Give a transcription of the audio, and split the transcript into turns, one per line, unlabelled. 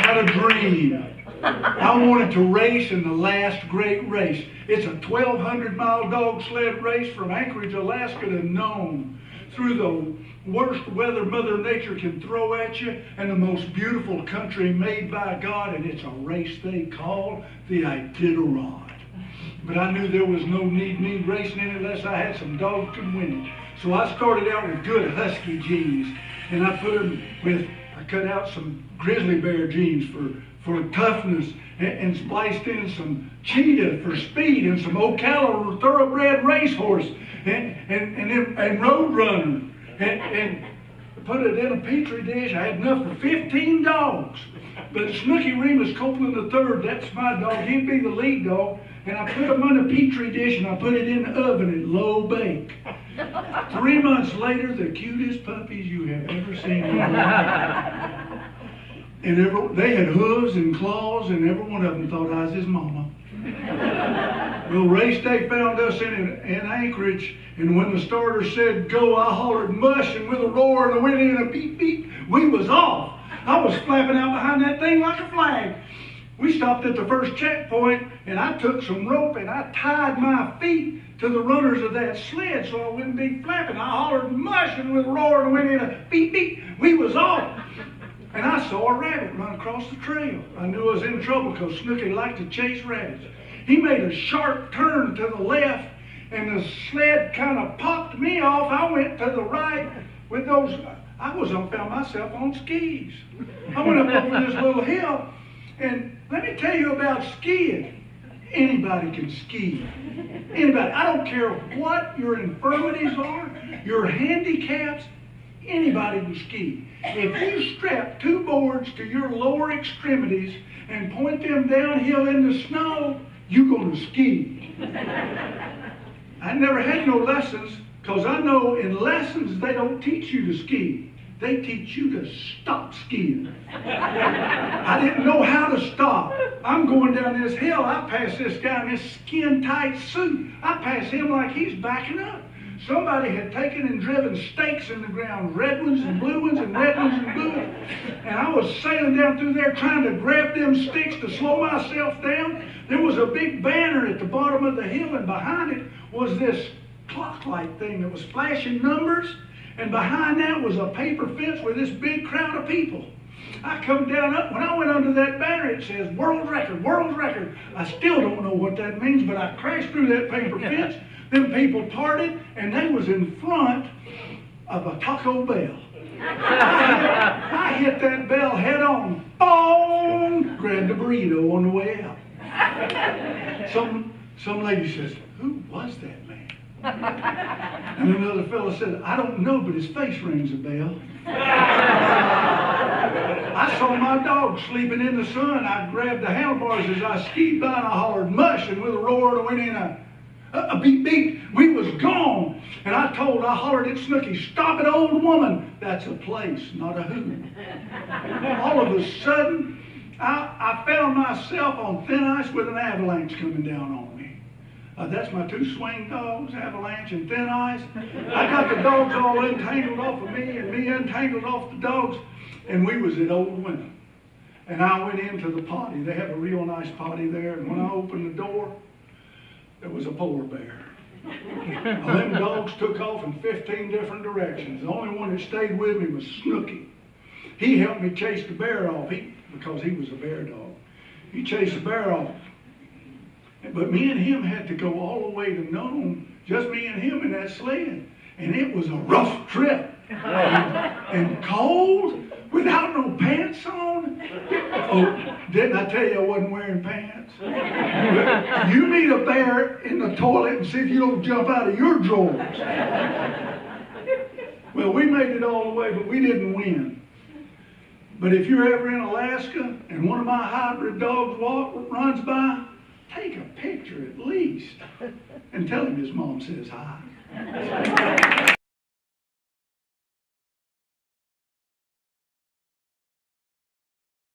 had a dream. I wanted to race in the last great race. It's a 1,200-mile dog sled race from Anchorage, Alaska to Nome, through the worst weather Mother Nature can throw at you and the most beautiful country made by God, and it's a race they call the IDITAROD. But I knew there was no need me racing in it unless I had some dogs that could win it. So I started out with good husky jeans, and I cut out some grizzly bear jeans for toughness, and spliced in some cheetah for speed, and some Ocala thoroughbred racehorse, and road runner, and put it in a petri dish. I had enough for 15 dogs. But Snooky Remus Copeland III, that's my dog, he'd be the lead dog, and I put him in a petri dish and I put it in the oven at low bake. 3 months later, the cutest puppies you have ever seen in your life. And they had hooves and claws, and every one of them thought I was his mama. Well, race day found us in Anchorage, and when the starter said go, I hollered mush, and with a roar and a whinny and a beep beep, we was off. I was flapping out behind that thing like a flag. We stopped at the first checkpoint, and I took some rope and I tied my feet to the runners of that sled so I wouldn't be flapping. I hollered mush, and with a roar and a whinny and a beep beep, we was off. And I saw a rabbit run across the trail. I knew I was in trouble because Snooky liked to chase rabbits. He made a sharp turn to the left, and the sled kind of popped me off. I went to the right with those. I found myself on skis. I went up over this little hill, and let me tell you about skiing. Anybody can ski. Anybody. I don't care what your infirmities are, your handicaps. Anybody can ski. If you strap 2 boards to your lower extremities and point them downhill in the snow, you're going to ski. I never had no lessons, because I know in lessons they don't teach you to ski. They teach you to stop skiing. I didn't know how to stop. I'm going down this hill. I pass this guy in this skin-tight suit. I pass him like he's backing up. Somebody had taken and driven stakes in the ground, red ones and blue ones and red ones and blue ones. And I was sailing down through there trying to grab them sticks to slow myself down. There was a big banner at the bottom of the hill, and behind it was this clock light thing that was flashing numbers. And behind that was a paper fence with this big crowd of people. I come down up. When I went under that banner, it says world record, world record. I still don't know what that means, but I crashed through that paper fence. Them people parted, and they was in front of a Taco Bell. I hit that bell head on. Boom! Grabbed a burrito on the way out. Some lady says, who was that man? And another fellow said, I don't know, but his face rings a bell. I saw my dog sleeping in the sun. I grabbed the handlebars as I skied by, and I hollered mush, and with a roar and went in a beep beep, we was gone. And I hollered at Snooky, stop it, old woman. That's a place, not a who. All of a sudden, I found myself on thin ice with an avalanche coming down on me. That's my 2 swing dogs, Avalanche and Thin Ice. I got the dogs all entangled off of me, and me untangled off the dogs, and we was at Old Winter. And I went into the potty. They have a real nice potty there, and when I opened the door, there was a polar bear. Well, them dogs took off in 15 different directions. The only one that stayed with me was Snooky. He helped me chase the bear off, because he was a bear dog. He chased the bear off. But me and him had to go all the way to Nome, just me and him in that sled. And it was a rough trip. And cold, without no pants on. Oh, didn't I tell you I wasn't wearing pants? You meet a bear in the toilet and see if you don't jump out of your drawers. Well, we made it all the way, but we didn't win. But if you're ever in Alaska and one of my hybrid dogs runs by, take a picture at least and tell him his mom says hi.